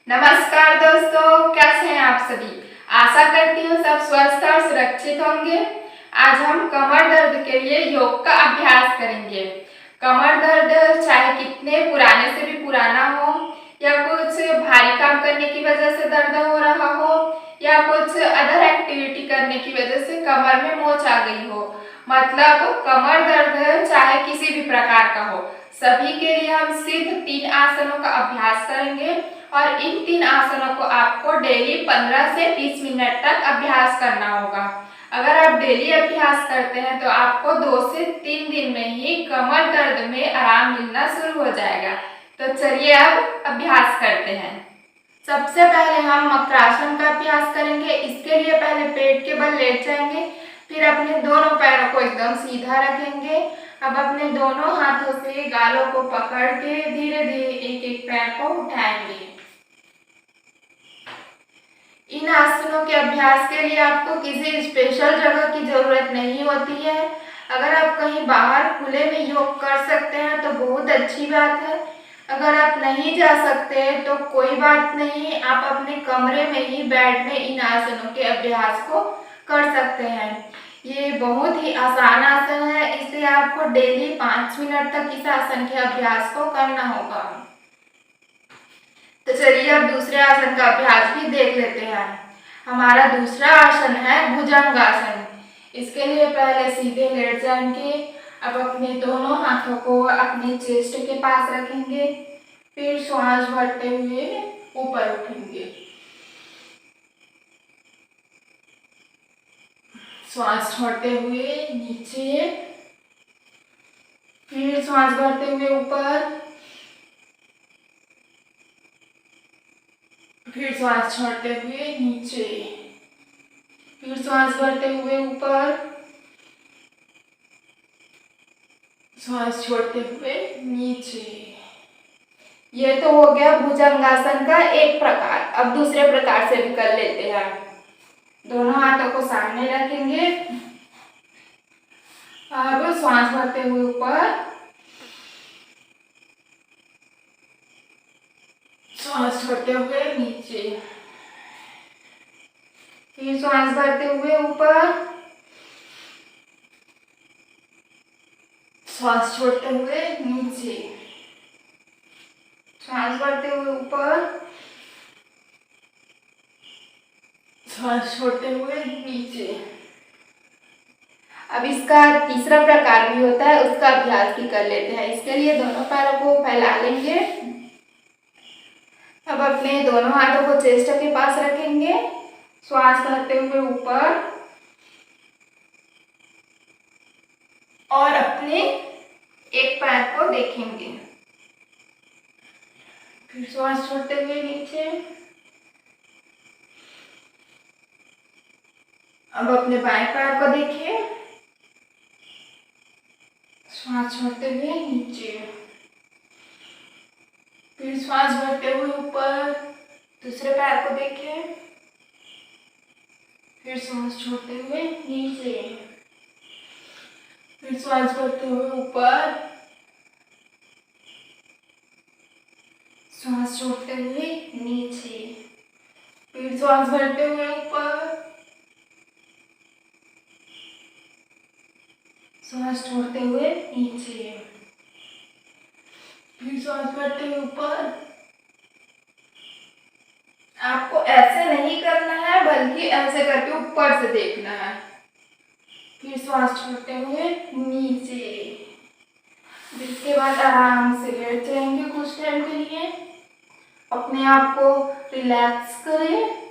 नमस्कार दोस्तों, कैसे हैं आप सभी। आशा करती हूँ सब स्वस्थ और सुरक्षित होंगे। आज हम कमर दर्द के लिए योग का अभ्यास करेंगे। कमर दर्द चाहे कितने पुराने से भी पुराना हो, या कुछ भारी काम करने की वजह से दर्द हो रहा हो, या कुछ अदर एक्टिविटी करने की वजह से कमर में मोच आ गई हो, मतलब कमर दर्द चाहे किसी भी प्रकार का हो, सभी के लिए हम सिर्फ 3 आसनों का अभ्यास करेंगे। और इन 3 आसनों को आपको डेली 15 से 20 मिनट तक अभ्यास करना होगा। अगर आप डेली अभ्यास करते हैं तो आपको 2 से 3 दिन में ही कमर दर्द में आराम मिलना शुरू हो जाएगा। तो चलिए अब अभ्यास करते हैं। सबसे पहले हम मकरासन का अभ्यास करेंगे। इसके लिए पहले पेट के बल लेट जाएंगे, फिर अपने दोनों पैरों को एकदम सीधा रखेंगे। अब अपने दोनों हाथों से गालों को पकड़ के धीरे धीरे एक एक पैर को उठाएंगे। इन आसनों के अभ्यास के लिए आपको किसी स्पेशल जगह की जरूरत नहीं होती है। अगर आप कहीं बाहर खुले में योग कर सकते हैं तो बहुत अच्छी बात है। अगर आप नहीं जा सकते तो कोई बात नहीं, आप अपने कमरे में ही बेड में इन आसनों के अभ्यास को कर सकते हैं। ये बहुत ही आसान आसन है, इसलिए आपको डेली 5 मिनट तक इस आसन के अभ्यास को करना होगा। तो चलिए अब दूसरे आसन का अभ्यास भी देख लेते हैं। हमारा दूसरा आसन है भुजंगासन। इसके लिए पहले सीधे लेट जाएंगे। अब अपने दोनों हाथों को अपने चेस्ट के पास रखेंगे, फिर श्वास भरते हुए ऊपर उठेंगे। श्वास छोड़ते हुए नीचे, फिर श्वास भरते हुए ऊपर, फिर श्वास छोड़ते हुए नीचे, फिर श्वास भरते हुए ऊपर, श्वास छोड़ते हुए नीचे। ये तो हो गया भुजंगासन का एक प्रकार। अब दूसरे प्रकार से भी कर लेते हैं। दोनों हाथों को सामने रखेंगे। अब श्वास भरते हुए ऊपर, श्वास छोड़ते हुए नीचे, फिर श्वास भरते हुए ऊपर, श्वास छोड़ते हुए नीचे, श्वास भरते हुए ऊपर, श्वास छोड़ते हुए नीचे। अब इसका तीसरा प्रकार भी होता है, उसका अभ्यास भी कर लेते हैं। इसके लिए दोनों पैरों को फैला लेंगे। अब अपने दोनों हाथों को चेस्ट के पास रखेंगे। श्वास भरते हुए ऊपर और अपने एक पैर को देखेंगे, फिर श्वास छोड़ते हुए नीचे। अब अपने बाएं पैर को देखिए, श्वास छोड़ते हुए नीचे, फिर श्वास भरते हुए ऊपर। दूसरे पैर को देखिए, फिर श्वास छोड़ते हुए नीचे, फिर श्वास भरते हुए ऊपर, श्वास छोड़ते हुए नीचे, फिर श्वास भरते हुए ऊपर, श्वास छोड़ते हुए नीचे, फिर श्वास भरते हुए ऊपर। आपको ऐसे नहीं करना है, बल्कि ऐसे करके ऊपर से देखना है। फिर श्वास छोड़ते हुए नीचे। इसके बाद आराम से लेट जाएंगे कुछ टाइम के लिए। अपने आप को रिलैक्स करें।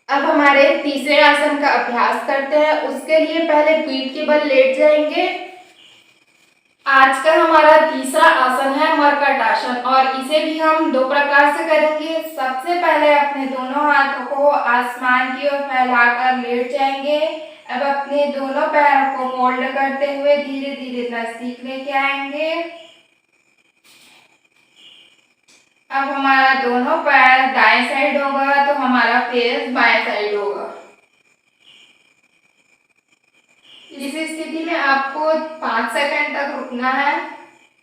अब हमारे तीसरे आसन का अभ्यास करते हैं। उसके लिए पहले पीठ के बल लेट जाएंगे। आज का हमारा तीसरा आसन है मरकट आसन, और इसे भी हम 2 प्रकार से करेंगे। सबसे पहले अपने दोनों हाथों को आसमान की ओर फैलाकर लेट जाएंगे। अब अपने दोनों पैरों को फोल्ड करते हुए धीरे धीरे नजदीक लेके आएंगे। अब हमारा दोनों पैर दाएं साइड होगा तो हमारा फेस बाएं साइड होगा। इस स्थिति में आपको 5 सेकंड तक रुकना है।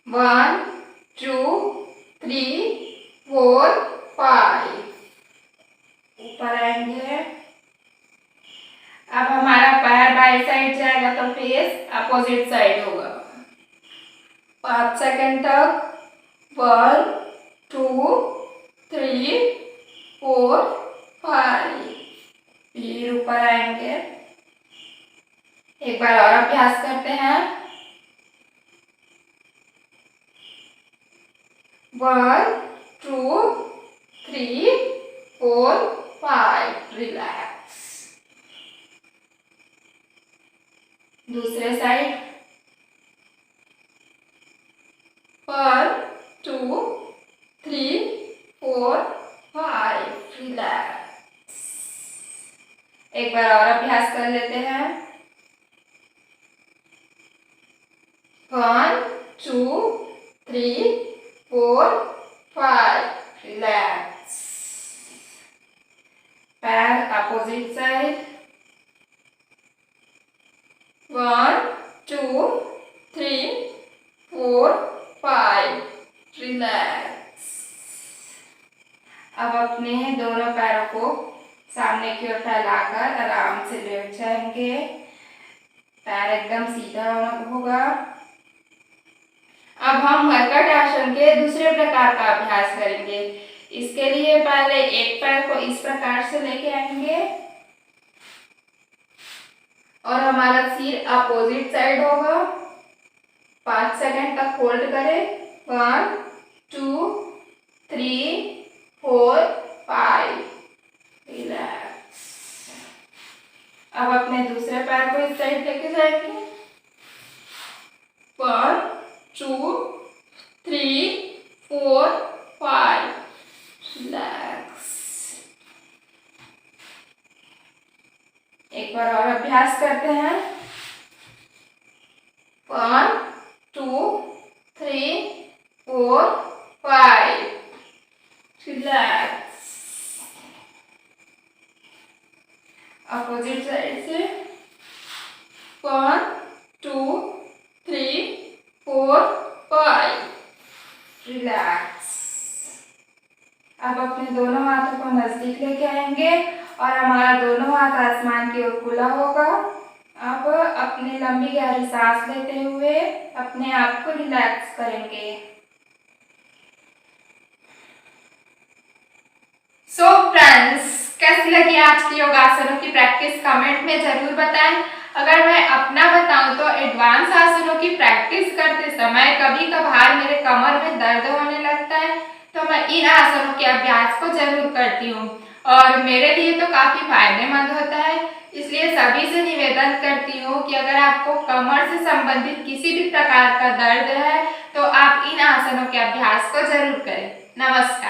1 2 3 4 5। ऊपर आएंगे। अब हमारा पैर बाई साइड जाएगा तो फेस अपोजिट साइड होगा। 5 सेकंड तक। 1 2 3 4 5। फिर ऊपर आएंगे। एक बार और अभ्यास करते हैं। 1 2 3 4 5। रिलैक्स। दूसरे साइड। 1 2 3 4 5। रिलैक्स। एक बार और अभ्यास कर लेते हैं। 1 2 3 4 5। रिलैक्स। पैर अपोजिट साइड। 1 2 3 4 5। रिलैक्स। अब अपने दोनों पैरों को सामने की ओर फैलाकर आराम से लेट जाएंगे। पैर एकदम सीधा होगा। अब हम मरकट आसन के दूसरे प्रकार का अभ्यास करेंगे। इसके लिए पहले एक पैर को इस प्रकार से लेके आएंगे और हमारा सिर अपोजिट साइड होगा। 5 सेकंड तक होल्ड करें। 1 2 3 4 5। रिलैक्स। अब अपने दूसरे पैर को इस साइड लेके जाएंगे। 1 2 3 4 5। रिलैक्स। एक बार और अभ्यास करते हैं। 1 2 3 4 5। रिलैक्स। अपोजिट साइड से। 1 2 3 4 5। रिलैक्स। अब अपने दोनों हाथों को नजदीक लेके आएंगे और हमारा दोनों हाथ आसमान की ओर खुला होगा। अब अपनी लंबी गहरी सांस लेते हुए अपने आप को रिलैक्स करेंगे। सो फ्रेंड्स, कैसी लगी आज की योगासनों की प्रैक्टिस कमेंट में जरूर बताएं। अगर मैं अपना बताऊं तो एडवांस आसनों की प्रैक्टिस करते समय कभी कभार मेरे कमर में दर्द होने लगता है, तो मैं इन आसनों के अभ्यास को जरूर करती हूँ और मेरे लिए तो काफी फायदेमंद होता है। इसलिए सभी से निवेदन करती हूँ कि अगर आपको कमर से संबंधित किसी भी प्रकार का दर्द है तो आप इन आसनों के अभ्यास को जरूर करें। नमस्कार।